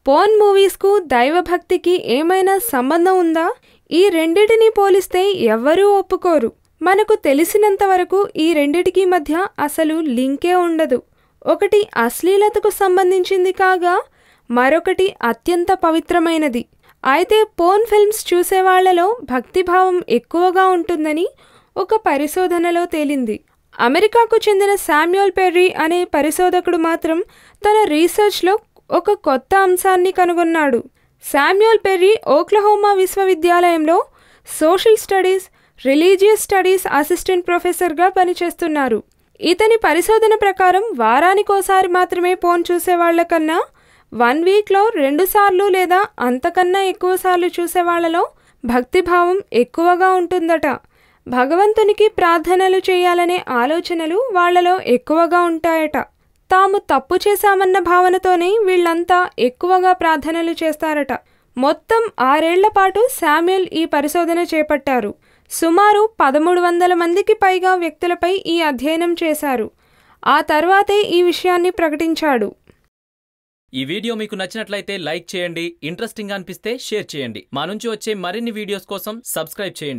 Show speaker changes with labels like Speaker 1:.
Speaker 1: Porn మూవీస్కు దైవభక్తికి ఏమైనా సంబంధం ఉందా? ఈ రెండిటిని పోలిస్తే ఎవ్వరూ ఒప్పుకోరు. మనకు తెలిసినంత వరకు ఈ రెండిటికి మధ్య అసలు లింకే ఉండదు. ఒకటి అశ్లీలతకు సంబంధించింది కాగా మరొకటి అత్యంత పవిత్రమైనది. అయితే పోర్న్ ఫిల్మ్స్ చూసేవాళ్లలో భక్తిభావం ఎక్కువగా ఉంటుందని ఒక పరిశోధనలో తేలింది. అమెరికాకు చెందిన శామ్యూల్ పెర్రీ అనే పరిశోధకుడు మాత్రం తన రీసెర్చ్లో ఒక కొత్త అంశాన్ని కనుగొన్నాడు. శామ్యూల్ పెర్రీ ఓక్లహోమా విశ్వవిద్యాలయంలో social studies, religious studies assistant ప్రొఫెసర్గా పనిచేస్తున్నారు. ఇతని పరిశోధన ప్రకారం వారానికోసారి మాత్రమే పోర్న్ చూసేవాళ్లకన్నా 1 వీక్లో 2 సార్లు లేదా అంతకన్నా ఎక్కువ సార్లు చూసేవాళ్లలో భక్తిభావం ఎక్కువగా ఉంటుందట. భగవంతునికి ప్రార్థనలు చేయాలనే ఆలోచనలు వాళ్లలో ఎక్కువగా ఉంటాయట. తాము తప్పు చేశామన్న భావనతోనే వీళ్లంతా ఎక్కువగా ప్రార్థనలు చేస్తారట. మొత్తం 6 ఏళ్ల పాటు శామ్యూల్ ఈ పరిశోధన చేపట్టారు. సుమారు 1300 మందికి పైగా వ్యక్తులపై ఈ అధ్యయనం చేశారు. ఆ తర్వాతే ఈ విషయాన్ని ప్రకటించాడు.
Speaker 2: ఈ వీడియో మీకు నచ్చినట్లయితే లైక్ చేయండి, ఇంట్రెస్టింగ్ గా అనిపిస్తే షేర్ చేయండి. మా నుంచి వచ్చే మరిన్ని వీడియోస్ కోసం సబ్స్క్రైబ్ చేయండి.